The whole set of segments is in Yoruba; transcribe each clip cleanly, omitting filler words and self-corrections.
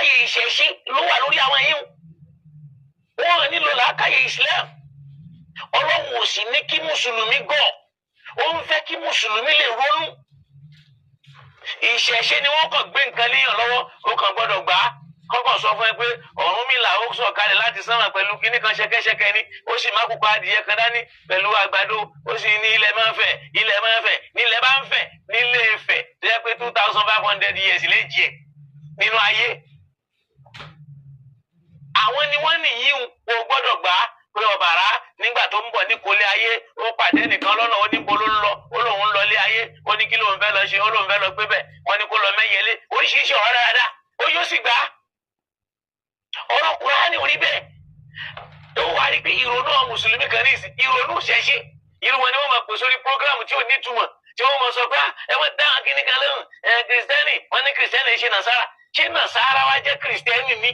làákàyè ìṣẹ̀ṣe ló wà lórí àwọn yìí wọn nílò làákàyè Islam. Ọlọ́run ò sì ní kí mùsùlùmí gọ̀, ó ń fẹ́ kí mùsùlùmí lè ronú. Ìṣẹ̀ṣe ni wọ́n kàn gbé nǹkan léèyàn lọ́wọ́, ó kàn gbọ́dọ̀ gbà á. Kọ́kọ́ sọ fún ẹ pé Ọ̀rúnmìlà ó sọ̀kalẹ̀ láti sánmà pẹ̀lú kinní kan ṣẹ̀kẹ̀ṣẹ̀kẹ̀ ni, ó sì má kókó adìyẹ kan dání pẹ̀lú àgbàdo, ó sì ní ilẹ̀ máa ń fẹ̀, ilẹ̀ máa ń fẹ̀, nílẹ̀ bá ń fẹ̀, nílé Ifẹ̀ tó yẹ pé 2500 years lè jẹ nínú ayé. Àwọn ni wọ́n nìyí ò gbọ́dọ̀ gbà á pé Ọbàrá nígbà tó ń bọ̀ ní kólé ayé ó pàdé nìkan lọ́nà, ó ní bo ló ń lọ, ó lóun ń lọlé ayé, ó ní kí lóun fẹ́ lọ ṣe, ó lóun fẹ́ lọ gbé bẹ̀, wọ́n ní kó lọ mẹ́yẹlé, oríṣiríṣi ọ̀rọ̀ dáadáa, ó yóò sì gbà á. Ọ̀rọ̀ Kùránì ò rí bẹ́ẹ̀. Tó wá rí pé ìrònú àwọn mùsùlùmí kan ní ìsìn, ìrònú ṣẹ̀ṣe, irú wọn ni wọ́n máa pè sórí prógráàmù tí ò ní túmọ̀, tí wọ́n máa sọ pé ẹ wọ́n dáhùn kíní kan lóhùn, kìrìsìtẹ́nì, wọ́n ní kìrìsìtẹ́nì ṣe nàṣàrà, ṣé nàṣàrà wá jẹ́ kìrìsìtẹ́nì ni?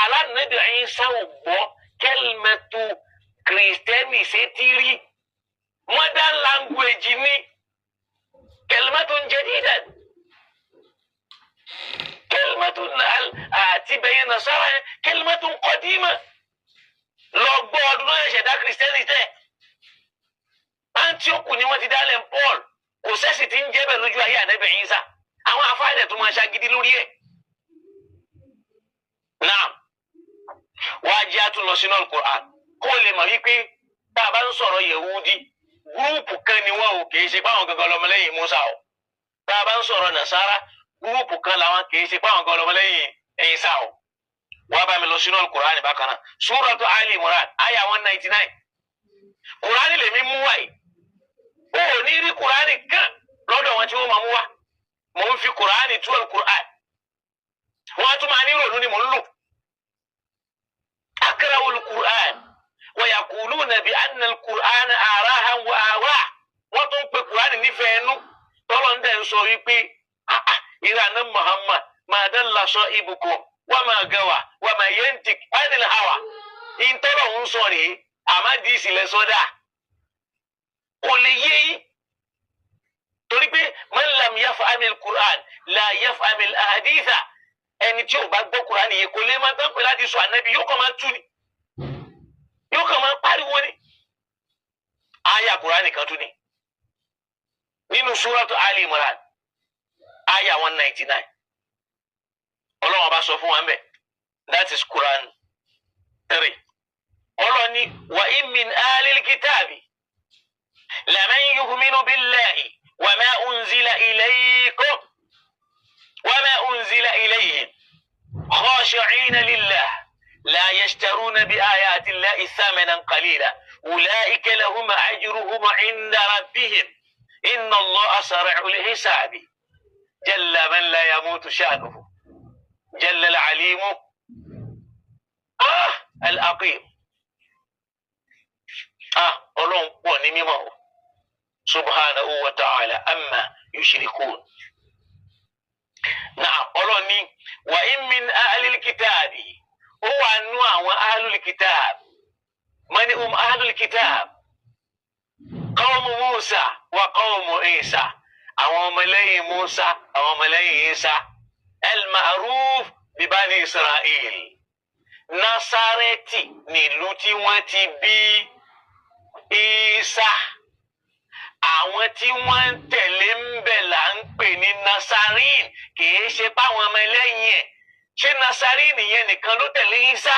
Alánàbì Ìsá ò gbọ́ kẹ́lmẹ́tù kìrìsìtẹ́nì ṣe ti rí. Modern language ni kẹ́lmẹ́tù jadida. Kẹ́lmẹ́tù àti bẹ̀yẹn nàṣàrà yẹn kẹ́lmẹ́tù qadima. Lọ gbọ́ ọdún náà ṣẹ̀dá kìrìsìtẹ́nì tẹ̀. Antioch ni wọ́n ti dálẹ̀ Paul, kò sẹ́sì tí ń jẹ́ bẹ̀ lójú ayé ànábì Ìsá. Àwọn afáàdẹ̀ tó máa ṣagídí lórí ẹ̀. Naam. Wàá jẹ́ àtúnlọ sínú Al-Qur'an kó lè mọ̀ wípé tá a bá ń sọ̀rọ̀ Yehudi gúrúùpù kan ni wọ́n ò kì í ṣe páwọn gangan lọ́mọlẹ́yìn Musa o. Tá a bá ń sọ̀rọ̀ Nasara gúrúùpù kan làwọn kì í ṣe páwọn gangan lọ́mọlẹ́yìn Isa o. Wàá bá mi lọ sínú Al-Qur'an bákan náà. Suratu Ali Imran àyà 199. Qur'an lèmi mú wáyé. O ò ní rí Qur'an kan lọ́dọ̀ wọn tí wọ́n máa mú wá. Mò ń fi Qur'an tú Al-Qur'an. Wọ́n á tún máa ní ìrònú ni mò ń lò. أقرأوا القرآن ويقولون بأن القرآن آراها وآواء. wọ́n tún pe Qur'an nífẹ̀ẹ́ inú tọ́lọ́ ń dẹ̀ ń sọ wípé ìlànà Muhammad ma dalla sahibukum wa ma gawa wa ma yantiq anil hawa. ìtọ́lọ̀ ń sọ rèé àmàdíìsì lẹ sọ́dà kò lè yé yín torí pé man lam yafhamil Qur'an la yafhamil ahaditha. Ẹni tí ò bá gbọ́ Kùránì yìí kò lè máa tán pé láti sọ ànábì yóò kàn máa tú ni, yóò kàn máa pariwo ni. Àyà Kùránì kan tún ni nínú Suratu Ali Imran àyà 199. Ọlọ́run bá sọ fún wa mbẹ̀, that is Quran 3. Ọlọ́run ní wa in min ahlil kitabi laman yu'minu billahi wa ma unzila ilaykum وما أنزل إليهم خاشعين لله لا يشترون بآيات الله ثمنا قليلا أولئك لهم أجرهم عند ربهم إن الله سريع الحساب جل من لا يموت شأنه جل العليم العقيم. Ọlọ́run pọ̀ ní mímọ́ subhanahu wa ta'ala amma yushrikun. Náà Ọlọ́run ní wa in min ahlil kitabi, ó wà nú àwọn ahlul kitab. Man hum ahlul kitab? Qawmu Musa wa qawmu Isa. Àwọn ọmọlẹ́yìn Musa, àwọn ọmọlẹ́yìn Isa. Al-ma'ruf bi bani Israel. Nasareti nílùú tí wọ́n ti bí Isa. Àwọn tí wọ́n ń tẹ̀lé ń bẹ̀ là ń pè ní Nasarin, kìí ṣe páwọn ọmọ ẹlẹ́yìn ẹ̀. Ṣé Nasarin yẹn nìkan ló tẹ̀lé Isa?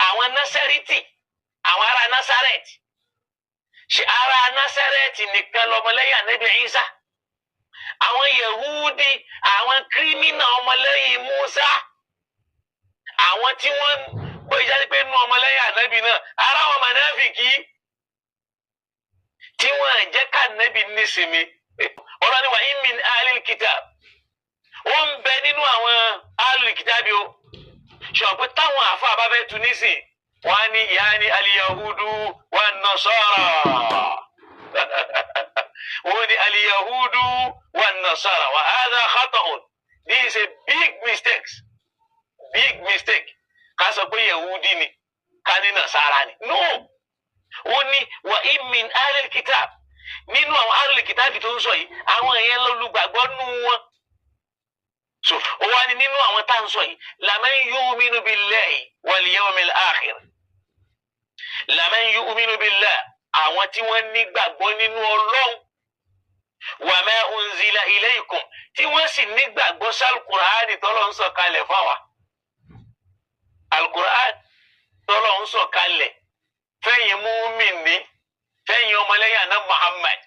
Àwọn Nasariti, àwọn ará Nasaret. Ṣé ará Nasaret nìkan lọmọlẹ́yìn ànábì Isa? Àwọn Yehudi, àwọn kírímínà ọmọlẹ́yìn Musa. Àwọn tí wọ́n kó ìjáde pé nú ọmọlẹ́yìn ànábì náà, ará wọn mọ̀náfìkì tí wọ́n jẹ́ ká nẹ́bí nísìmí. Ọlọ́run ní wa in min ahlil kitab, ó ń bẹ nínú àwọn ahlil kitab bí o. Ṣọ̀pẹ́ pé táwọn àfa bá fẹ́ tu nísìn wọ́n á ní ìyá ní al-yahudu wan nasara. Wọ́n ní al-yahudu wan nasara wa hadha khata'un. This is a big mistake. Big mistake. Ká sọ pé Yehudi ni, ká ní Nasara ni. No. Ó ní wa in min ahlil kitab, nínú àwọn ahlil kitab tó ń sọ yìí àwọn èèyàn lólùgbàgbọ́ nù wọn so ó wá ní nínú àwọn tá à ń sọ yìí laman yu'minu billahi wal yawmil akhir laman yu'minu billahi àwọn tí wọ́n nígbàgbọ́ nínú Ọlọ́run wa ma unzila ilaykum tí wọ́n sì nígbàgbọ́ sálùkùránì tọ́lọ́run sọ̀kalẹ̀ fáwa alùkùránì tọ́lọ́run sọ̀kalẹ̀ fẹ́yìn mùmínì fẹ́yìn ọmọlẹ́yìn àná Muhammad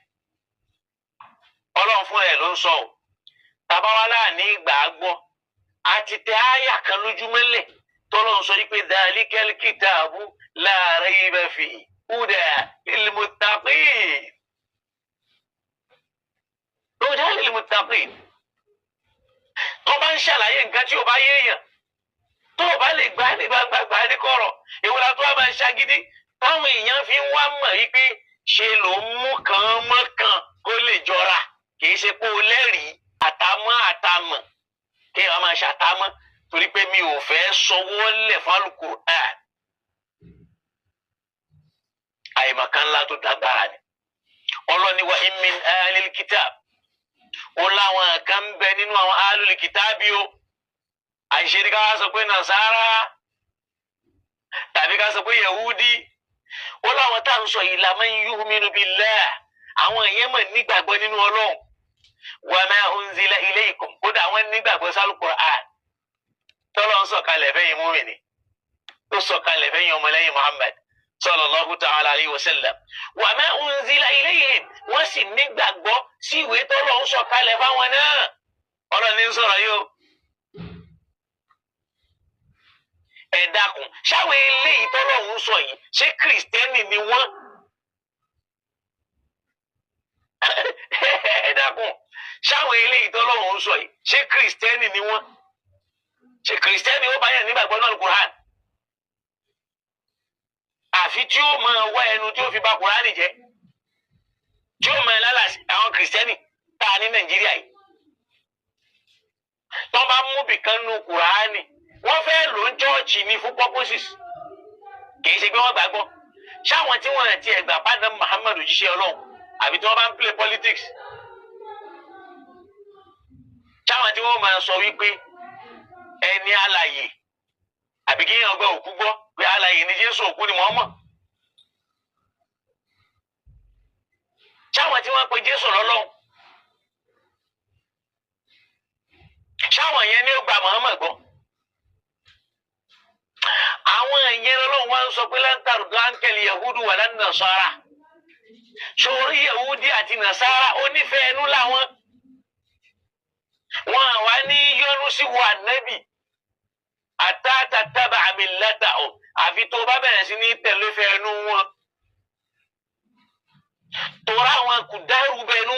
Ọlọ́run fún ẹ̀ ló ń sọ ọ́ tabawala ní gbàgbọ́ àti tẹ àyà kan lójúmọ́lẹ̀ tọ́lọ́run sọ wípé dhalikal kitabu la rayba fihi huda lil muttaqin huda lil muttaqin tó bá ń ṣàlàyé nǹkan tí o bá yéèyàn tó o bá lè gbà ní gbàgbà ní kọ̀rọ̀ ìwúra tó wà máa ń ṣagídí táwọn èèyàn fi ń wá mọ̀ wípé ṣe ló ń mú kan mọ́ kan kó lè jọra kì í ṣe pé o lẹ́rìí àtàmọ́ kí wọ́n máa ṣàtàmọ́ torí pé mi ò fẹ́ sọwọ́ lẹ̀ fálùkù àìmọ̀kan ńlá tó dágbára ni ọlọ́ni wa in min ahlil kitab ó láwọn kan bẹ nínú àwọn ahlil kitabi o àìṣe ká sọ pé nasara tàbí ká sọ pé yahudi ó láwọn tá à ń sọ yìí laman yu'minu billah àwọn èèyàn mọ̀ nígbàgbọ́ nínú Ọlọ́run wa ma unzila ilaykum kódà wọ́n nígbàgbọ́ sálùkùránì tọ́lọ́run sọ̀kalẹ̀ fẹ́yìn mùmínì tó sọ̀kalẹ̀ fẹ́yìn ọmọlẹ́yìn Muhammad sallallahu ta'ala alayhi wa sallam wa ma unzila ilayhim wọ́n sì nígbàgbọ́ sí ìwé tọ́lọ́run sọ̀kalẹ̀ fáwọn náà Ọlọ́run ní sọ̀rọ̀ yìí o. Ẹ dákun ṣáwọn eléyìí tọ́lọ́run sọ yìí ṣé kìrìsìtẹ́nì ni wọ́n? Ẹ dákun ṣáwọn eléyìí tọ́lọ́run sọ yìí ṣé kìrìsìtẹ́nì ni wọ́n? Ṣé kìrìsìtẹ́nì ó bá yẹn nígbàgbọ́ náà Kùránì? Àfi tí ó máa wá ẹnu tí ó fi bà Kùránì jẹ́ tí ó máa lálàsì àwọn kìrìsìtẹ́nì tá a ní Nàìjíríà yìí. Tọ́ bá mú bìkan nu Kùránì wọ́n fẹ́ lò ń chọ́ọ̀chì ní fún purposes kì í ṣe pé wọ́n gbàgbọ́ ṣáwọn tí wọ́n ti ẹ̀gbà padà Muhammad òjíṣẹ́ Ọlọ́run àbí tí wọ́n bá ń play politics ṣáwọn tí wọ́n máa sọ wípé ẹni alààyè àbí kí yẹn gbọ́ òkú gbọ́ pé alààyè ni Jésù òkú ni Muhammad ṣáwọn tí wọ́n pe Jésù lọ́lọ́run ṣáwọn yẹn ni ó gba Muhammad gbọ́. Àwọn èèyàn Ọlọ́run wá ń sọ pé lantaru blankeli yahudu wà lánàá nasara sórí yahudi àti nasara onífẹ̀ẹ́ ẹnu làwọn wọn àwa ní yọ́nú sí wa nẹ́bì àtàtàtàbà àmìlẹ́tà ọ̀ àfi tó bá bẹ̀rẹ̀ sí ní tẹ̀léfẹ́ ẹnu wọn tóra wọn kò dárú bẹnu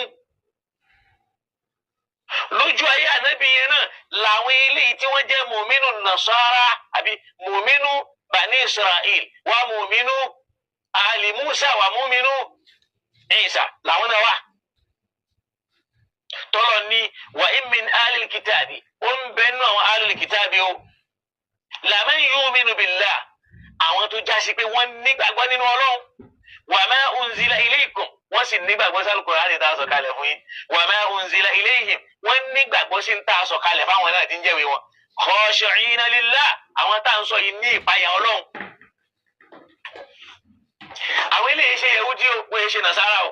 lójú ayé ànábì yẹn náà làwọn eléyìí tí wọ́n jẹ́ mùmínú nasara àbí mùmínú bani israel wa mùmínú ali musa wa mùmínú isa làwọn náà wà tọ́lọ̀ ní wa in min alil kitabi ó ń bẹ nínú àwọn alil kitabi o laman yu'minu billah àwọn tó jásí pé wọ́n nígbàgbọ́ nínú Ọlọ́run wa ma unzila ilaykum wọ́n sì nígbàgbọ́ sí Al-Qur'ani tá a sọ kalẹ̀ fún yín wa ma unzila ilayhim wọ́n nígbàgbọ́ sí tá a sọ kalẹ̀ fáwọn náà tí ń jẹ́wé wọn khashi'ina lillah àwọn tá à ń sọ yìí ní ìpayà Ọlọ́run. Àwọn eléyìí ṣe Yahudi o pé ṣe Nasara o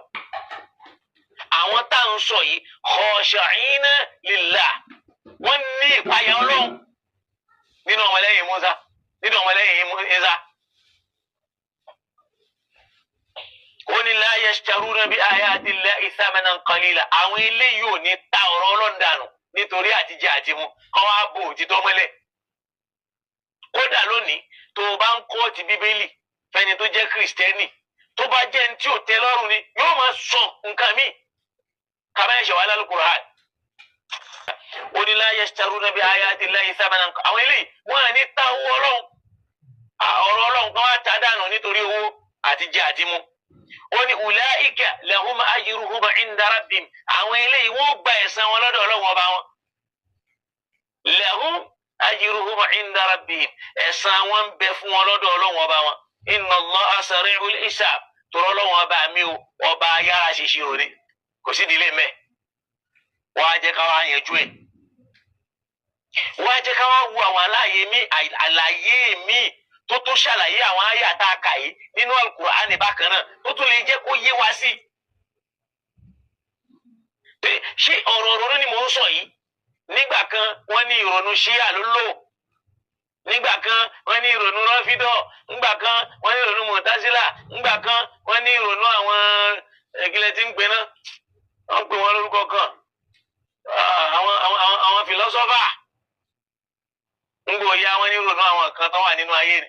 àwọn tá à ń sọ yìí khashi'ina lillah wọ́n ní ìpayà Ọlọ́run nínú ọmọlẹ́yìn Musa nínú ọmọlẹ́yìn Isa. Oni la yashtaruna bi ayati llahi thamanan qalila àwọn eléyìí ò ní ta ọ̀rọ̀ Ọlọ́run dànù nítorí àtijẹ àti mu kọ́ wá bò òtítọ́ mọ́lẹ̀. Kódà lónìí tó o bá ń kọ́ ti bíbélì fẹ́ni tó jẹ́ kìrìsìtẹ́nì tó bá jẹ́ ní tí ò tẹ́ lọ́rùn ni yóò máa sọ nǹkan míì kàmá ẹ̀ṣẹ̀ wà lálùkùránì. Oni la yashtaruna bi ayati llahi thamanan àwọn eléyìí wọ́n à ní ta owó Ọlọ́run ọ̀rọ̀ Ọlọ́run kan wá ta dànù nítorí owó àtijẹ àti mu. Oni ulaika lahum ajruhum inda rabbihim àwọn eléyìí wọ́n gba ẹ̀san wọn lọ́dọ̀ Ọlọ́run ọba wọn lahum ajruhum inda rabbihim ẹ̀san wọn bẹ fún wọn lọ́dọ̀ Ọlọ́run ọba wọn inna Allaha sari'ul hisab tọrọ Ọlọ́run ọba mi o ọba yára ṣiṣẹ́ òde kò sí ìdílé mẹ́ wọ́n á jẹ́ ká wá yanjú ẹ̀ wọ́n á jẹ́ ká wá wo àwọn àlàyé mi tó tún ṣàlàyé àwọn àyà tá a kà yìí nínú Al-Qur'ani bákan náà tó tún lè jẹ́ kó yé wa sí. ṣé ọ̀rọ̀ ìrònú ni mò ń sọ yìí? nígbà kan wọ́n ní ìrònú ṣíà ló lò, nígbà kan wọ́n ní ìrònú rọ́fídọ̀, nígbà kan wọ́n ní ìrònú mọ̀tásílà, nígbà kan wọ́n ní ìrònú àwọn ìgbìlẹ̀ tí ń gbé náà wọ́n pè wọ́n lórúkọ kan àwọn fìlọ́sọ́fà. ń gbò ya wọ́n ní ìrònú àwọn kan tó wà nínú ayé ni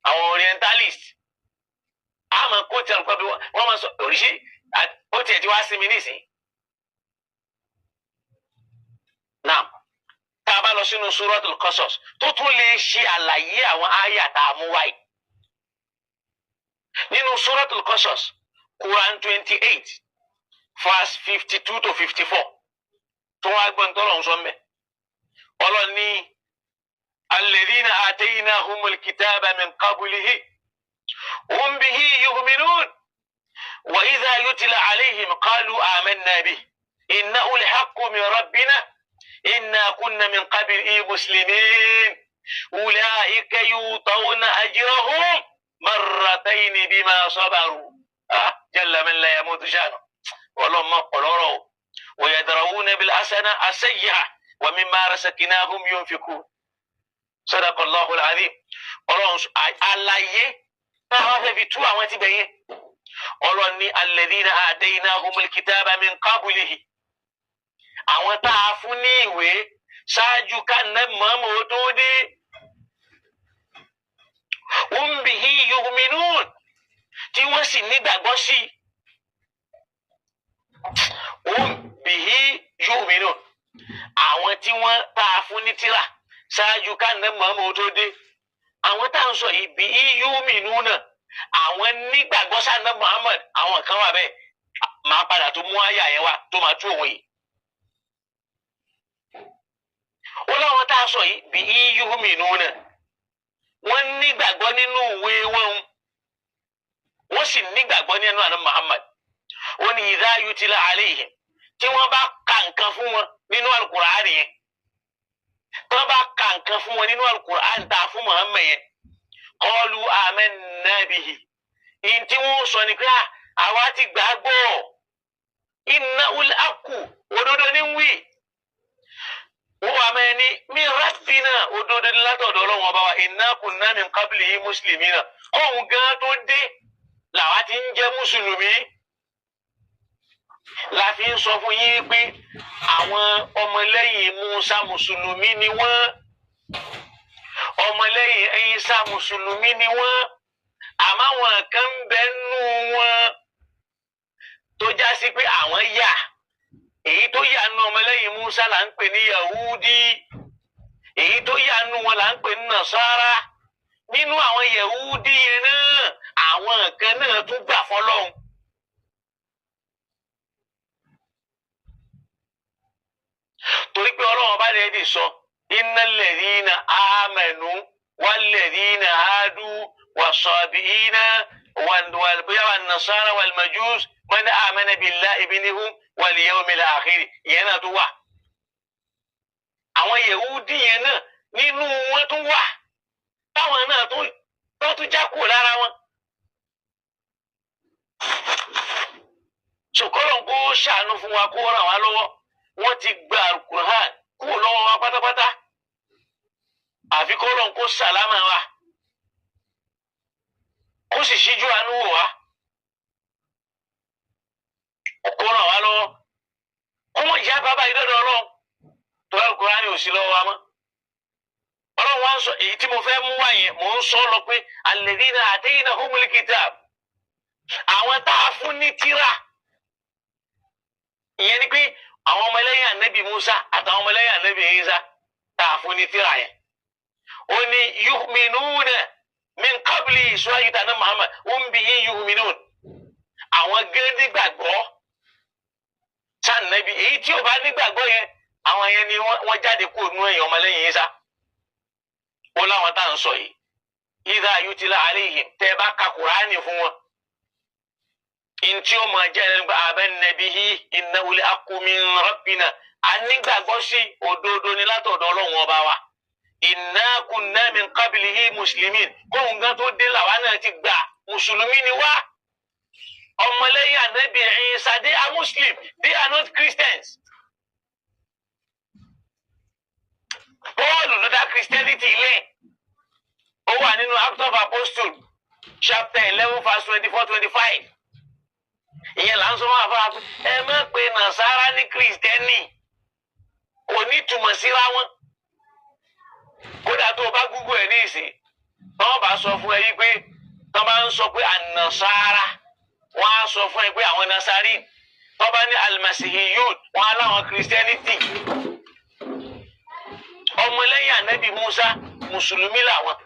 àwọn orientalist. àmọ́ kó tẹ̀ nǹkan bí wọ́n máa sọ oríṣi ó tiẹ̀ ti wá sí mi nísìnyí. náà tá a bá lọ sínú Suratul Qasas tó tún lè ṣe àlàyé àwọn àyà tá a mú wáyé nínú Suratul Qasas Quran 28 verse 52 to 54 tó wá gbọ́n tó lọ́n sọ mẹ́ ọlọ́run ní alladhina ataynahumul kitaba min qablihi hum bihi yu'minun wa idha yutla alayhim qalu amanna bihi innahu al-haqqu min rabbina إنا كنا من قبل مسلمين أولئك يؤتون أجرهم مرتين بما صبروا جل من لا يموت شانه ولما قرروا ويدرؤون بالحسنة السيئة ومما رزقناهم ينفقون صدق الله العظيم. Ọlọ́run àlàyé táwọn fẹ́ fi tú àwọn tí bẹ̀yẹn Ọlọ́run ní alladhina ataynahumul kitaba min qablihi àwọn tá a fún ní ìwé ṣáájú káná mọ́mọ́ tó dé. hum bihi yu'minun tí wọ́n sì nígbàgbọ́ sí. hum bihi yu'minun àwọn tí wọ́n tá a fún ní tírà ṣáájú káná mọ́mọ́ tó dé. àwọn tá à ń sọ yìí bihi yu'minuna àwọn nígbàgbọ́ sáà Muhammad àwọn kan wà bẹ́ẹ̀ máa padà tó mú àyà yẹn wá tó máa tú òun yìí. wọ́n láwọn tá a sọ yìí bí yu'minuna wọ́n nígbàgbọ́ nínú ìwé wọn wọ́n sì nígbàgbọ́ nínú àná Muhammad. wọ́n ní idha yutla alayhim tí wọ́n bá ka nǹkan fún wọn nínú Al-Qur'an yẹn tí wọ́n bá ka nǹkan fún wọn nínú Al-Qur'an tá a fún Muhammad yẹn qalu amanna bihi ìyìn tí wọ́n sọ ni pé àwa ti gbàgbọ́ innahul haqqu òdodo ní wí. wọ́n wà mẹ́rin ní min rabbina òdodo ní látọ̀dọ̀ Ọlọ́run ọba wa inna kunna min qablihi muslimina ọ̀hún gan tó dé làwa ti ń jẹ́ mùsùlùmí. la fi ń sọ fún yín pé àwọn ọmọlẹ́yìn Musa mùsùlùmí ni wọ́n, ọmọlẹ́yìn Isa mùsùlùmí ni wọ́n, àmọ́ àwọn kan ń bẹ nínú wọn tó já sí pé àwọn yà. èyí tó yà nù ọmọlẹ́yìn Musa là ń pè ní Yahudi, èyí tó yà nù wọn là ń pè ní Nasara. nínú àwọn Yahudi yẹn náà àwọn kan náà tún gbà fọ́lọ́run. torí pé Ọlọ́run bá lè dì sọ innal ladhina amanu wal ladhina hadu was-sabiina wal nasara wal majus man amana billahi minhum wal yawmil akhir yẹn náà tó wà. àwọn Yahudi yẹn náà nínú wọn tó wà táwọn náà tó já kúrò lára wọn. sòkòlò kó ṣàánú fún wa kó ràn wá lọ́wọ́. wọ́n ti gba Al-Qur'an kúrò lọ́wọ́ wa pátápátá àfi kó lọ́n kó sàlámà wa kó sì ṣíjú àánú wò wá kó ràn wá lọ́wọ́ kó mọ̀ ìyá bàbá ìdọ́dọ̀ Ọlọ́run tó Al-Qur'an ò sí lọ́wọ́ wa mọ́. Ọlọ́run wá ń sọ èyí tí mo fẹ́ mú wá yẹn mò ń sọ lọ pé alladhina ataynahumul kitab àwọn tá a fún ní tírà ìyẹn ni pé àwọn ọmọlẹ́yìn ànábì Musa àtàwọn ọmọlẹ́yìn ànábì Isa tá a fún ní tírà yẹn. ó ní yu'minuna min qabli ìṣúwájú tàná Muhammad hum bihi yu'minun àwọn gẹ́gẹ́ nígbàgbọ́ sànàbí èyí tí ò bá nígbàgbọ́ yẹn àwọn yẹn ni wọ́n jáde kúrò nínú ẹ̀yìn ọmọlẹ́yìn Isa. ó láwọn tá à ń sọ yìí idha yutla alayhim tẹ́ bá ka Kùránì fún wọn. ntí o máa jẹ́ ẹni pé amanna bihi innahu al-haqqu min rabbina a nígbàgbọ́ sí òdodo ni látọ̀dọ̀ Ọlọ́run ọba wa. Inna kunna min qablihi muslimin, kóhun gan tó dé làwa náà ti gbà mùsùlùmí ni wá. Ọmọlẹ́yìn Ànábì Ìsá, they are Muslim, they are not Christians. Paul ló dá Christianity ilé. Ó wà nínú Acts of Apostles chapter 11 verse 24-25. Ìyẹn là ń sọ máa fà á. Ẹ má pe Nàsárà ní Kristẹni. Kò ní túmọ̀ síra wọn. Kódà tó o bá Google ẹ̀ ní ìsìn, tọ́ bá sọ fún ẹ yí pé tọ́ bá ń sọ pé ànàsára, wọ́n á sọ fún ẹ pé àwọn Nasari. Tọ́ bá ní Almasihiyun, wọ́n á láwọn Christianity. Ọmọlẹ́yìn Ànábì Musa, Mùsùlùmí làwọn.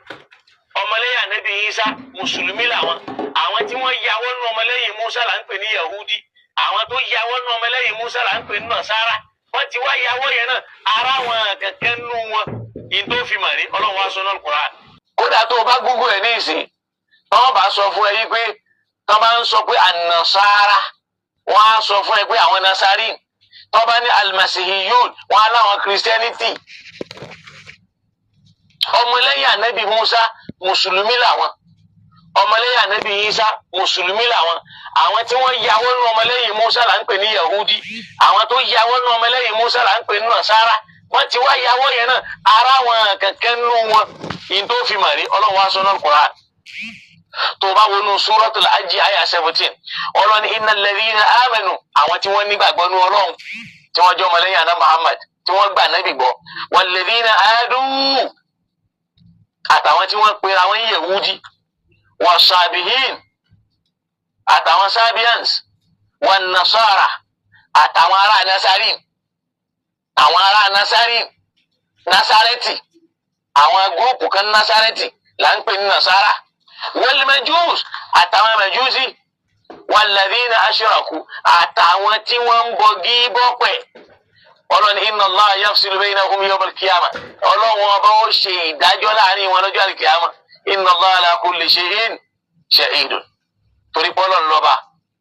Ọmọlẹ́yìn Ànábì Ìsá, Mùsùlùmí làwọn. Àwọn tí wọ́n yàwọ́ nínú ọmọlẹ́yìn Musa là ń pè ní Yahudi. Àwọn tó yàwọ́ nínú ọmọlẹ́yìn Musa là ń pè ní Nasara. Wọ́n ti wá yàwọ́ yẹn náà, ara wọn kẹ̀kẹ́ nú wọn. In tó fi mọ̀ rí, Ọlọ́run wá sọ náà Al-Qur'an. Kódà tó o bá Google ẹ̀ ní ìsìn, tọ́ bá sọ fún ẹ yí pé tọ́ bá ń sọ pé ànàsára, wọ́n á sọ fún ẹ pé àwọn Nasari. Tọ́ bá ní Almasihiyun, wọ́n á láwọn Christianity. Ọmọlẹ́yìn Ànábì Musa, Mùsùlùmí làwọn. Ọmọlẹ́yìn Ànábì Ìsá, Mùsùlùmí làwọn. Àwọn tí wọ́n yàwọ́ nínú ọmọlẹ́yìn Musa là ń pè ní Yahudi. Àwọn tó yàwọ́ nínú ọmọlẹ́yìn Musa là ń pè ní Nasara. Wọ́n ti wá yàwọ́ yẹn náà, ara wọn kẹ̀kẹ́ nú wọn. In tó fi mọ̀ rí, Ọlọ́run wá sọ náà Al-Qur'an. Tó bá wọnú Suratul Hajj àyà 17, Ọlọ́run innal ladhina amanu, àwọn tí wọ́n nígbàgbọ́ nínú Ọlọ́run, tí wọ́n jẹ́ ọmọlẹ́yìn àná Muhammad, tí wọ́n gbà Nábì gbọ́. Wal ladhina hadu, àtàwọn tí wọ́n pera wọn Yahudi. Wasabihin, àtàwọn Sabians. Wan Nasara, àtàwọn ará Nasari. Àwọn ará Nasari, Nasareti, àwọn gúrùpù kan Nasareti là ń pè ní Nasara. Wal Majus, àtàwọn Majusi. Wal ladhina ashraku, àtàwọn tí wọ́n ń bọgi bọ́pẹ̀. Ọlọ́run inna Allah yafsilu baynahum yawm al-qiyamah. Ọlọ́run ọba ó ṣe ìdájọ́ láàrin wọn lọ́jọ́ al-qiyamah. Inna Allah ala kulli shay'in shahidun. Torí pé Ọlọ́run lọ́ba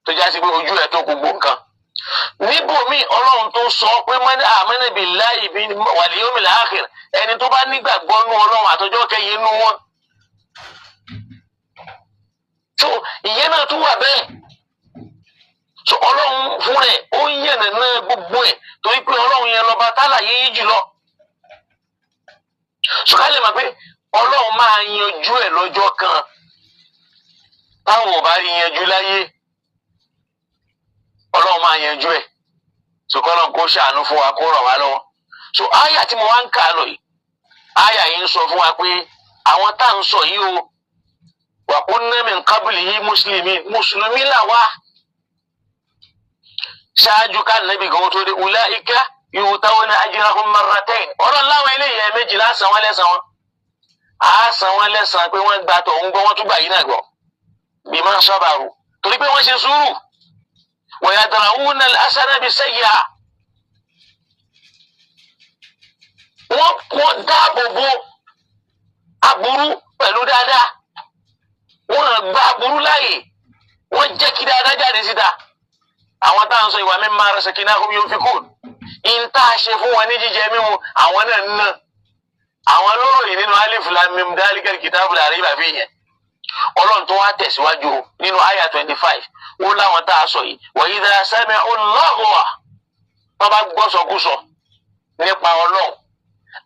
tó já sí pé ojú ẹ̀ tó gbogbo nǹkan. Níbòmí Ọlọ́run tó sọ pé man amana billahi wal yawmil akhir, ẹni tó bá nígbàgbọ́ nú Ọlọ́run àtọjọ́ kẹyìn nú wọn. So ìyẹn náà tún wà bẹ́ẹ̀. So Ọlọ́run fún rẹ̀ ó yẹ̀nà náà gbogbo ẹ̀ torí pé Ọlọ́run yẹn lọ́ba tálà yéé jùlọ. So ká lè mọ̀ pé Ọlọ́run máa yanjú ẹ̀ lọ́jọ́ kan. Táwọn ò bá rí yanjú láyé, Ọlọ́run máa yanjú ẹ̀. So kọ́lọ́n kó ṣàánú fún wa, kó ràn wá lọ́wọ́. So àyà tí mo wá ń kà lọ yìí, àyà yìí ń sọ fún wa pé àwọn tá à ń sọ yìí o, wa kunna min qablihi muslimin, Mùsùlùmí là wá. Ṣáájú ká Nábì gan tó dé, ulaika yu'tawna ajrahum marratayn. Ọlọ́run láwọn eléyìí ẹ̀ẹ̀mejì lásán wọn lẹ́san wọn. A san wọn lẹ́san pé wọ́n gba tọ̀hún gbọ́, wọ́n tún gbà yìí náà gbọ́. Bima sabaru, torí pé wọ́n ṣe sùúrù. Wa yadra'una al-hasana bis-sayyi'a. Wọ́n dáàbò bo aburú pẹ̀lú dáadáa. Wọ́n gba aburú láàyè. Wọ́n jẹ́ kí dáadáa jáde síta. Àwọn táwọn sọ ìwà mimma razaqnahum yunfiqun. In tá a ṣe fún wọn ní jíjẹ mímu, àwọn náà ń ná. Àwọn lóròyìn nínú alif lam mim dhalikal kitabu la rayba fihi. Ọlọ́run tó wá tẹ̀síwájú nínú àyà 25, ó láwọn tá a sọ yìí, wa idha sami'u al-laghwa, wọ́n bá gbọ́ sọkúsọ nípa Ọlọ́run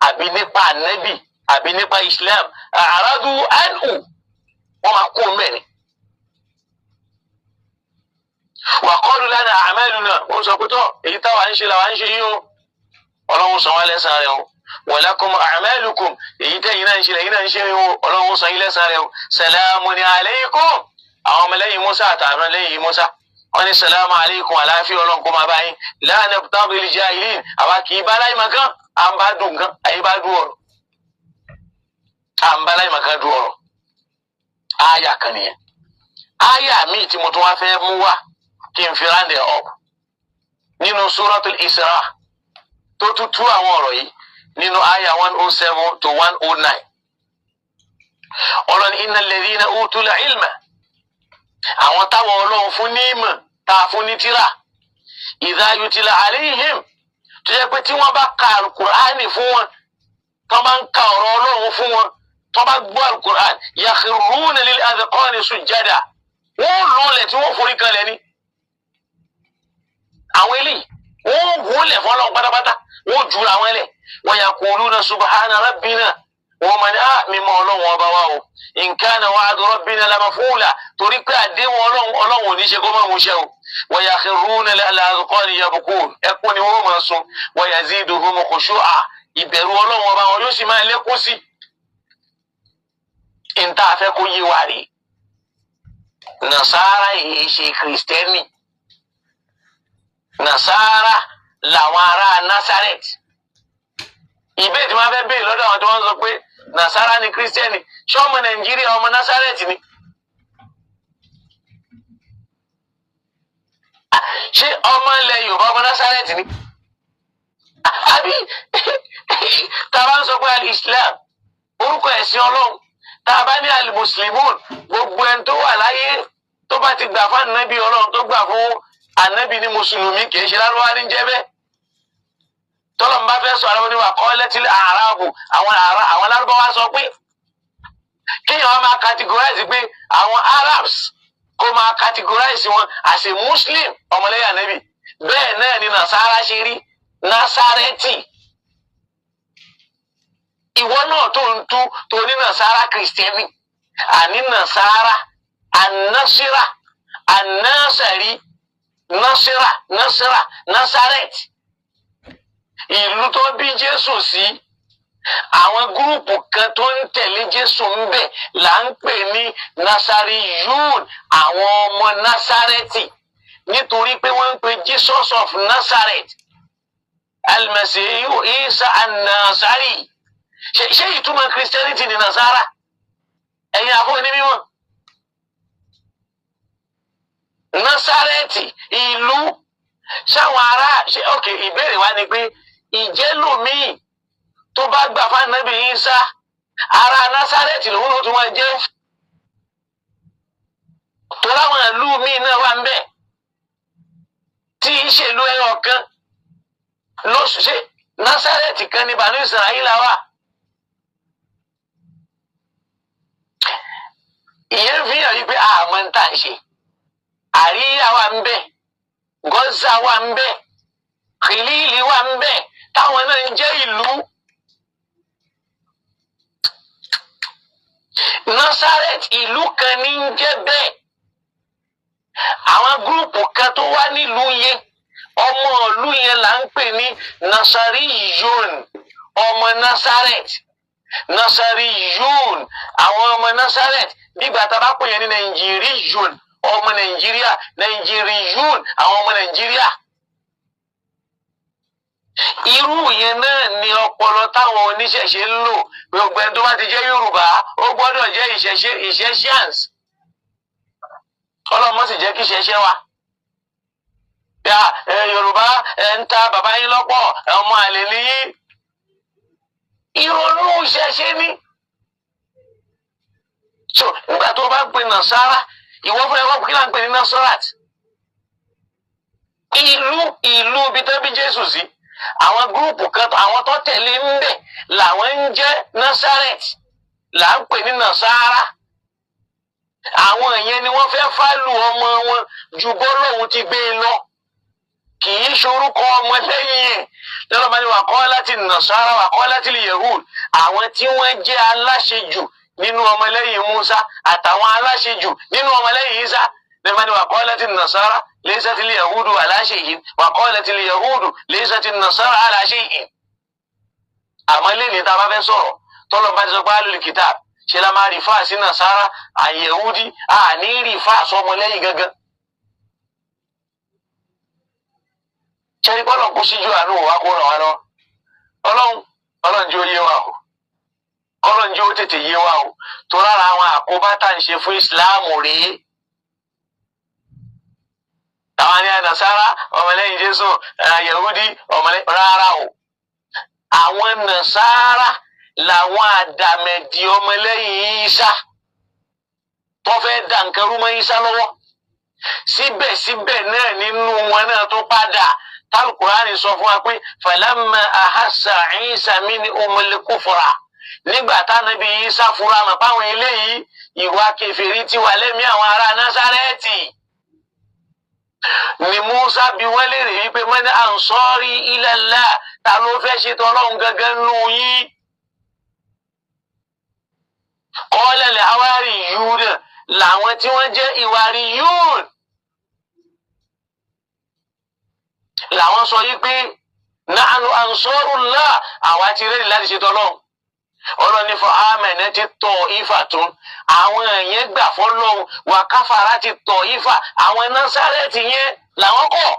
àbí nípa Ànábì àbí nípa Islam, a'radu anhu, wọ́n máa kó mẹ́rin. Wa qalu lana a'maluna, wọ́n sọ pé tọ́ èyí táwa ń ṣe làwa ń ṣe yìí o. Ọlọ́run sọ wọ́n lẹ́san rẹ̀ o. Wa lakum a'malukum, èyí tẹ́yìn náà ń ṣe lẹ́yìn náà ń ṣe o. Ọlọ́run sọ yín lẹ́san rẹ̀ o. Salamun alaykum, àwọn ọmọlẹ́yìn Musa àtàwọn ọmọlẹ́yìn Musa wọ́n ní salamu alaykum, àlàáfíà Ọlọ́run kó máa bá yín. La nabtaghil jahilin, àwa kì í bá láì mọ̀ kan, à ń bá dùn kan, àyè bá dùn ọ̀rọ̀. À ń bá láì mọ̀ kan dùn ọ̀rọ̀. Àyà kan nìyẹn. Àyà míì tí mo tún wá fẹ́ mú wá kí n fi round it up nínú Suratul Isra tó tún tú àwọn ọ̀rọ̀ yìí nínú àyà 107 to 109. Ọlọ́run innal ladhina utul ilma, àwọn táwọn Ọlọ́run fún ní ìmọ̀ tá a fún ní tírà, idha yutila alayhim, tó jẹ́ pé tí wọ́n bá ka alukur'ani fún wọn tó bá ń ka ọ̀rọ̀ Ọlọ́run fún wọn tó bá gbọ́ alukur'ani yakhruna lil adqani sujjada wọ́n lọ́lẹ̀ tí wọ́n forí kanlẹ̀ ni àwọn eléyìí wọ́n wọlé fọlọ́n pátápátá wọ́n jura àwọn ẹlẹ́ wa yaquluna subhana rabbina wọ́n mọ̀ ní mímọ́ Ọlọ́run ọba wa o in kana wa'du rabbina la maf'ula torí pé àdéhùn Ọlọ́run ò ní ṣe kó má mú ṣẹ o wa yakhruna lil adqani yabkun ẹkún ni wọ́n máa sun wa yaziduhum khushu'a ìbẹ̀rù Ọlọ́run ọba wọn yóò sì máa lékún sí ìta àfẹ́ kó yé wa rí Nasara yìí ṣe Kristẹni Nasara làwọn ará Nazareth ìbéèrè tí wọ́n fẹ́ béèrè lọ́dọ̀ àwọn tí wọ́n sọ pé Nasara ni Kristẹni ṣé ọmọ Nàìjíríà ọmọ Nazareth ni ṣé ọmọ ilẹ̀ Yorùbá ọmọ Nazareth ni àbí tá a bá ń sọ pé al-Islam orúkọ ẹ̀sìn Ọlọ́run tá a bá ní al-Muslimun gbogbo ẹni tó wà láyé tó bá ti gbà fún ànábì Ọlọ́run tó gbà fún ànábì ní mùsùlùmí kì í ṣe lárúbáwá ní jẹ́ bẹ́ẹ̀ tọ́lọ̀ ń bá fẹ́ sọ àwọn oníwà qalatil a'rabu àwọn lárúbáwá sọ pé kéèyàn máa categorize pé àwọn Arabs kó máa categorize wọn as a Muslim ọmọlẹ́yìn ànábì bẹ́ẹ̀ náà ni Nasara ṣe rí Nasareti ìwọ náà tó ń tú tó ní Nasara Kristẹni àní Nasara An-Nasira An-Nasari Nasira Nazareth ìlú tó bí Jésù sí àwọn gúrùpù kan tó ń tẹ̀lé Jésù ń bẹ là ń pè ní Nasariyun àwọn ọmọ Nazareti nítorí pé wọ́n ń pè Jesus of Nazareth Al-Masihu Isa An-Nasari ṣe ìtumọ̀ Christianity ní Nasara ẹ̀yin àfọwọ́ ní mímọ́ Nazareti ìlú ṣáwọn ará ṣe ok ìbéèrè wa ni pé ìjẹ́lòmíì tó bá gbà fún ànábì Isa ará Nazareti lòun ló tún máa jẹ́ tó láwọn ìlú míì náà wà ń bẹ̀ tí ìṣèlú ẹyọ kan lóṣù ṣe Nazareti kan ní Banu Israila wà ìyẹn fi hàn yí pé àmọ́ ń tà ń ṣe àríyá wà ń bẹ̀ Gọ́zà wà ń bẹ̀ Kìlíìlì wà ń bẹ̀ táwọn náà ń jẹ́ ìlú Nazareth ìlú kan ní ń jẹ́ bẹ́ẹ̀ àwọn gúrùpù kan tó wá nílùú yẹn ọmọ ìlú yẹn là ń pè ní Nasariyun ọmọ Nazareth Nasariyun àwọn ọmọ Nazareth nígbà tá a bá pè yẹn ní Nàìjíríyun ọmọ Nàìjíríà Nàìjíríyun àwọn ọmọ Nàìjíríà irú yẹn náà ni ọpọlọ táwọn oníṣẹ̀ṣe ń lò gbogbo ẹni tó bá ti jẹ́ Yorùbá ó gbọ́dọ̀ jẹ́ ìṣẹ̀ṣíans ọlọ́mọ sì jẹ́ kí ìṣẹ̀ṣẹ̀ wa Yorùbá ń ta bàbá yín lọ́pọ̀ ọmọ àlè nìyí ìrònú ìṣẹ̀ṣe ni so nígbà tó bá ń pè Nasara ìwọ fún ẹwà kí là ń pè ní Nasarat ìlú ibi tó bí Jésù sí àwọn gúrùpù kan àwọn tó tẹ̀lé ń bẹ̀ làwọn ń jẹ́ Nazareth là ń pè ní Nasara àwọn ìyẹn ni wọ́n fẹ́ fálù ọmọ wọn ju bọ́lọ́hun ti gbé e lọ kì í ṣorúkọ ọmọ lẹ́yìn ẹ̀ lọ́nà bá ní wà kọ́ láti Nasara wà kọ́ láti Yehud àwọn tí wọ́n jẹ́ aláṣejù nínú ọmọlẹ́yìn Musa àtàwọn aláṣejù nínú ọmọlẹ́yìn Isa lẹ́nà bá ní wà kọ́ láti Nasara laysat al-yahudu ala shay'in wa qalat al-yahudu laysat an-nasara ala shay'in àmọ́ lẹ́ni tá a bá fẹ́ sọ̀rọ̀ tọ́lọ́ bá ti sọ pé alul kitab ṣe la máa rí fáà sí Nasara àyẹ̀wúdí àní rí fáà sọmọlẹ́yìn gangan ṣẹ́ni bọ́lọ̀ kó síjú àánú wa kó ràn wá lọ ọlọ́run jẹ́ ó yé wa o ọlọ́run jẹ́ ó tètè yé wa o tó lára àwọn àkóbá tá à ń ṣe fún ìsìláàmù rèé àwọn ní Nasara ọmọlẹ́yìn Jésù Yahudi ọmọlẹ́yìn rárá o àwọn Nasara làwọn àdàmẹ̀dì ọmọlẹ́yìn Isa tó fẹ́ dà nǹkan rú mọ́ Isa lọ́wọ́ síbẹ̀síbẹ̀ náà nínú wọn náà tó padà Al-Qur'ani sọ fún wa pé falamma ahassa Isa minhumul kufra nígbà tánábì Isa fura mọ̀ páwọn eléyìí ìwà kèfèrí ti wà lẹ́mìí àwọn ará Násárẹ́tì ni Musa bi wọ́n léèrè wípé man ansari ila Allah ta ló fẹ́ ṣe tọ́lọ́hun gangan nù yín. Qala al-hawariyun làwọn tí wọ́n jẹ́ ìwàríyún làwọn sọ yìí pé nahnu ansarullah àwa ti rẹ́ẹ̀dì láti ṣe tọ́lọ́hun. Ọlọ́ni fa amanati ta'ifatun àwọn yẹn gbà fọ́lọ́hun wa kafarati ta'ifa àwọn Násárẹ́tì yẹn làwọn kọ̀.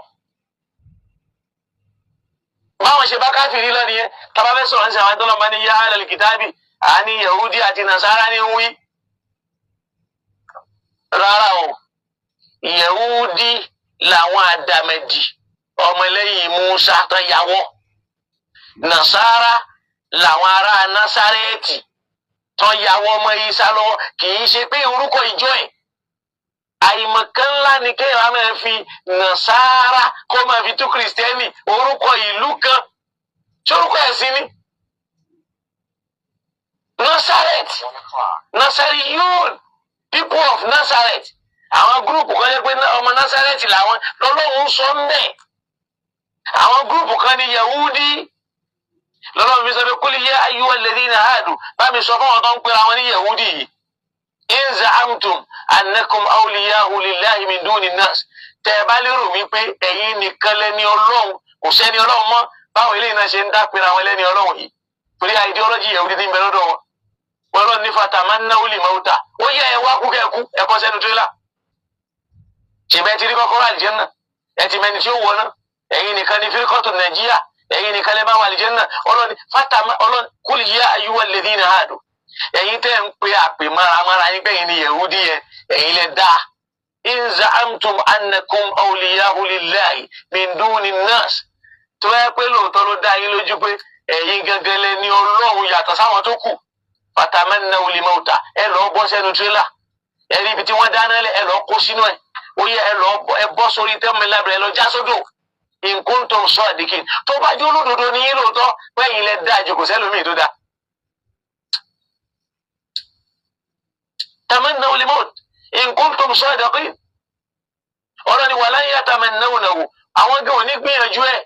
Báwọn ṣe bá káfíìrì lọ nìyẹn tàbá fẹ́ sọ̀rọ̀ ní àwọn tọ́lọ́mọ ní yá ahlal kitabi àní Yahudi àti Nasara ní ń wí. Rárá o, Yahudi làwọn àdàmẹ̀dì ọmọlẹ́yìn Musa tán yàwọ́. Nasara làwọn ará Násárẹ́tì tán yàwọ́ ọmọ Isa lọ́wọ́ kì í ṣe pé orúkọ ìjọ ẹ̀. Àìmọ̀kan ńlá ni kéèyàn máa fi Nasara kó máa fi tú Kìrìsìtẹ́nì orúkọ ìlú kan tí orúkọ ẹ̀sìn ni. Nazareth, Nazariyun, people of Nazareth. Àwọn gúrùpù kan yẹ pé ọmọ Nazareth làwọn lọ́lọ́run sọ ń bẹ̀. Àwọn gúrùpù kan ní Yahudi. Lọ́lọ́run fi sọ pé kul ya ayyuhal ladhina hadu bá mi sọ fún wọn tó ń pera wọn ní Yahudi yìí. In za'amtum annakum awliya'u lillahi min duni nas. Tẹ́ ẹ bá lérò wípé ẹ̀yin nìkan lẹ́ni Ọlọ́run kò sẹ́ni Ọlọ́run mọ́ báwo eléyìí náà ṣe ń dá pera wọn lẹ́ni Ọlọ́run yìí. Torí ideology Yahudi ti ń bẹ lọ́dọ̀ wọn. Ọlọ́run ní fatamannaw al-mauta ó yẹ ẹ wá kú kẹ́ẹ̀kú ẹ bọ́ sẹ́nu tírélà. Ṣèbẹ́ ti rí kọ́kọ́rọ́ àlìjẹ́nnà ẹ ti mẹni tí ó wọ̀ náà ẹ̀yin nìkan ní fírkọ́tù Nàìjíríà ẹ̀yin nìkan lẹ́ bá wà àlìjẹ́nnà ọlọ́run kul ya ayyuhal ladhina hadu ẹ̀yin tẹ́ ń pe àpè máramárá yín gbẹ̀yìn ní Yahudi yẹn ẹ̀yin lẹ dá. In za'amtum annakum awliya'u lillahi min duni nas tó yẹ pé lóòótọ́ ló dá yín lójú pé ẹ̀yin gangan lẹ ní Ọlọ́run yàtọ̀ sáwọn tó kù. Fatamannaw al-mauta ẹ lọ bọ́ sẹ́nu tírélà ẹ rí ibi tí wọ́n dáná lẹ̀ ẹ lọ kó sínú ẹ̀ ó yẹ ẹ bọ́ sórí tẹ́mílábìrì ẹ lọ já sódò. In kuntum sadiqin tó bá jó lódodo ní yín lóòótọ́ pẹ́yìn lẹ dá àjòkò sẹ́lómi tó dá. Tamannaw al-maut in kuntum sadiqin ọ̀rọ̀ ni walan yatamannawnahu àwọn gan ò ní gbìyànjú ẹ̀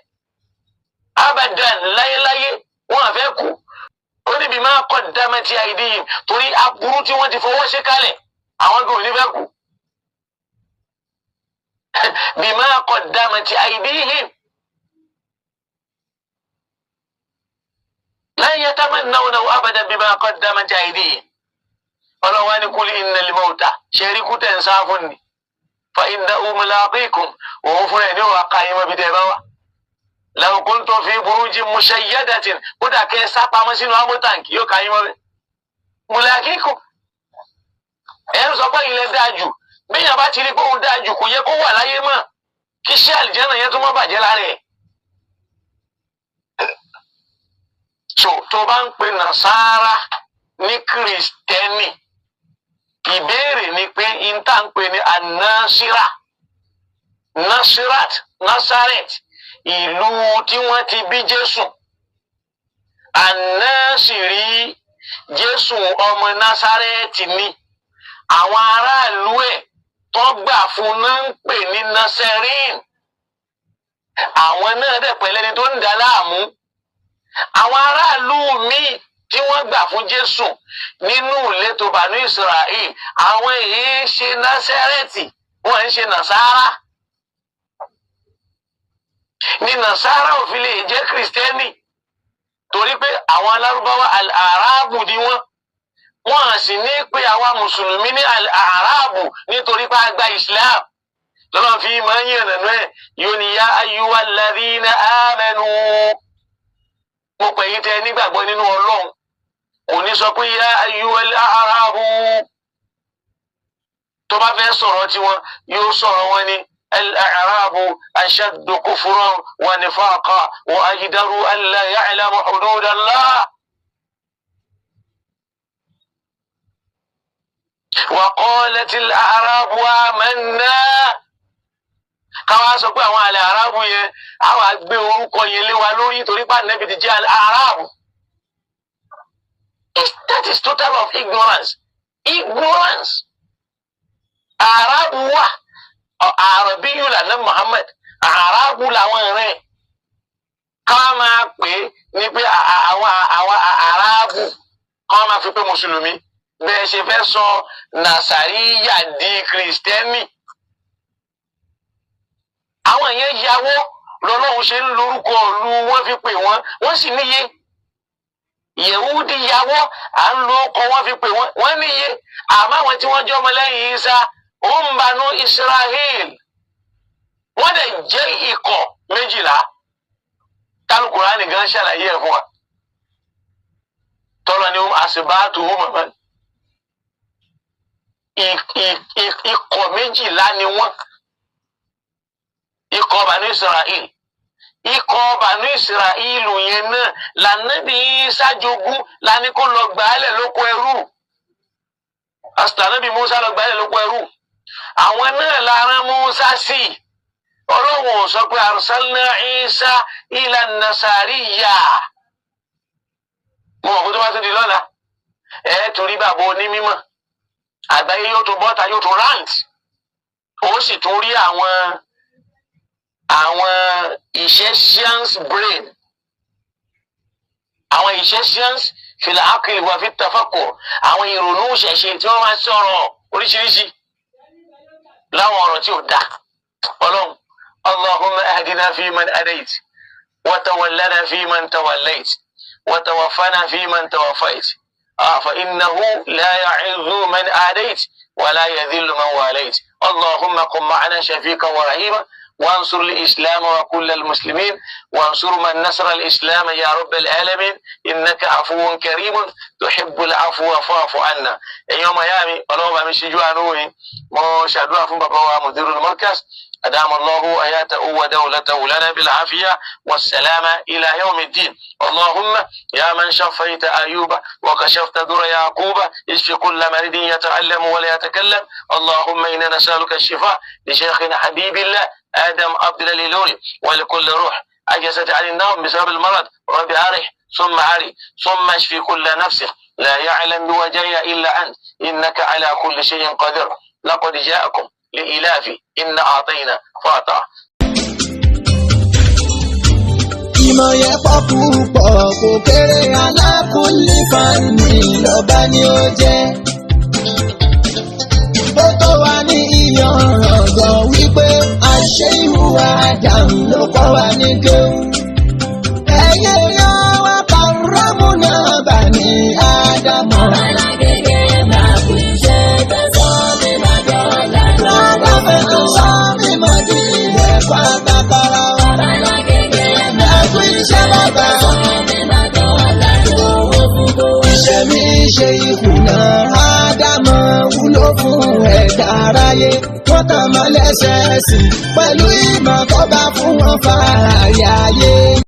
abadan láyéláyé wọn àfẹ́ kú. Ó ní bima qaddamati aydihim torí aburú tí wọ́n ti fọwọ́ ṣe kalẹ̀ àwọn gan ò ní fẹ́ kú. Bima qaddamati aydihim lan yatamannawnahu abadan bima qaddamati aydihim. Ọlọ́wọ́ ni kul innal mauta ṣeríkú tẹ̀ ń sá fún ni fa innahu mulaqikum òun fúnra ẹ̀ ní òwà ká yín mọ́ bí tẹ́ bá wà. Law kuntum fi burujin mushayyadatin kódà kẹ́ ẹ sá pamọ́ sínú amótàǹkì yóò ká yín mọ́ bẹ́ẹ̀. Mulaqikum ẹ̀ ń sọ pé ilẹ̀ dáa jù bíyàn bá ti rí pé òun dáa jù kò yẹ kó wà láyé mọ́ kí iṣẹ́ àlìjẹ́nà yẹn tó mọ́ bàjẹ́ lára ẹ̀. So tó bá ń pe Nasara ní Kìrìsìtẹ́nì ìbéèrè ni pé ìta ń pè ní anasira Nasirat Nazareth ìlú tí wọ́n ti bí Jésù anasiri Jésù ọmọ Nazareth ni àwọn aráàlú ẹ̀ tó gbà fún náà ń pè ní Nazarin àwọn náà dẹ̀ pẹ̀lẹ́ ni tó ń dá láàmú àwọn aráàlú míì tí wọ́n gbà fún Jésù nínú ìletò Banu Israel àwọn èyí ṣe Násárẹ́tì wọ́n ń ṣe Nàsárà ní Nàsárà ò fi lè jẹ́ Kìrìsìtẹ́nì torí pé àwọn alárúbáwá al-Arabu ni wọ́n á sì ní pé àwa mùsùlùmí ní al-Arabu nítorí pé a gba Islam lọ́nà fi máa ń yànnà náà yóò ní yá ayyuhal ladhina amanu mo pè yín tẹ́ nígbàgbọ́ nínú Ọlọ́run kò ní sọ pé yá ayyuhal a'rabu tó bá fẹ́ sọ̀rọ̀ tiwọn yóò sọ̀rọ̀ wọn ní al-a'rabu ashaddu kufran wa nifaqa wa ajdaru an la ya'lamu hudud Allah. wa qalat al-a'rabu amanna káwá sọ pé àwọn àlẹ́ aráàbù yẹn àwọn àgbẹ̀ orúkọ yẹn lé wa lórí torí pé ànábì ti jẹ́ aráàbù. That is total of ignorance. Ignorance. Aráàbù wà àrọ̀bíyù lànà Muhammad aráàbù làwọn rẹ̀ káwá máa pè é ní pé àwọn aráàbù káwá máa fi pé mùsùlùmí bẹ́ẹ̀ ṣe fẹ́ sọ nàṣàríyà di kìrìsìtẹ́nì. Àwọn yẹn yàwó lọ́lọ́run ṣe ń lórúkọ ìlú wọn fi pè wọ́n sì níye. Yẹ̀húdí yàwó à ń lo ọkọ̀ wọn fi pè wọ́n níye. Àmọ́ àwọn tí wọ́n jẹ́ ọmọlẹ́yìn Ìsá Banu Israel wọ́n dẹ̀ jẹ́ ikọ̀ 12 Al-Qur'ani gan ṣàlàyé ẹ̀ fún wa. Tọ́lọ́ ni àṣìbáàtù mọ̀mọ́. Ikọ̀ 12 ni wọ́n. Ikọ̀ Banu Israel. Ikọ̀ Banu Israel yẹn náà l'Ànábì Ìsá jogún lani kó lọ gbàálẹ̀ lóko ẹrú. Ànábì Mùsá lọ gbàálẹ̀ lóko ẹrú. Àwọn náà la rán Mùsá sí. Ọlọ́run sọ pé arsalna Ìsá ila nasariya. Mo mọ̀ kó tó bá tó di lọ́la. Torí bàbá onímọ̀. Àgbáyé yóò tó bọ́ta yóò tó rant. Ó sì tún rí àwọn Egyptians brain. Àwọn Egyptians fil aql wa fi tafakkur. Àwọn ìrònú ṣẹ̀ṣẹ̀ tí wọ́n máa sọ̀rọ̀ oríṣiríṣi. Láwọn ọ̀rọ̀ tí ò dá. Ọlọ́run. Allahumma ahdina fi man adait. Wa tawallana fi man tawallait. Wa tawaffana fi man tawaffait. فإنه لا يعز من آديت ولا يذل من واليت. اللهم قم معنا شفيقا ورحيما وانصر الإسلام وكل المسلمين وانصر من نصر الإسلام يا رب العالمين إنك عفو كريم تحب العفو فاعف عنا. يوم يامي الله بامي شجوانوي مو شادوا فم بابا مدير المركز أدام الله آياته ودولته لنا بالعافية والسلامة إلى يوم الدين. اللهم يا من شفيت أيوب وكشفت در يعقوب اشف كل مريض يتعلم ولا يتكلم. اللهم إنا نسألك الشفاء لشيخنا حبيب الله آدم عبد الإلوري ولكل روح عجزت عن النوم بسبب المرض رب أرح ثم عري ثم اشفي كل نفس لا يعلم بوجهها إلا أنت إنك على كل شيء قدير. لقد جاءكم لإلاف إن أعطينا فأطع. Ìmọ̀ yẹn pọ̀ púpọ̀ kò kéré alákùnlé fani lọ́ba ni ó jẹ́. Ó tó wá ní ìyànràn wípé àṣẹ ìhùwà àdàmú ló kọ́ wa ní kéwù. Ẹyẹ yọ wá pàrọ́mù náà bà ní Ádámọ̀. Alágége máa kú iṣẹ́ tó sọ mí máa dọ̀la. Lábàbẹ̀ tó sọ mí mọ̀ di ẹ̀kọ́ àgbàkọ́rọ̀. Alágége máa kú iṣẹ́ tó sọ mí máa dọ̀la. Iṣẹ́ mi ṣe ìkùnà Ádámọ̀ wúlò fún ẹ̀dá aráyé. Wọ́n tàn mọ́ lẹ́sẹ̀ẹ́sì pẹ̀lú ìmọ̀ tó bá fún wọn fààyè ayé.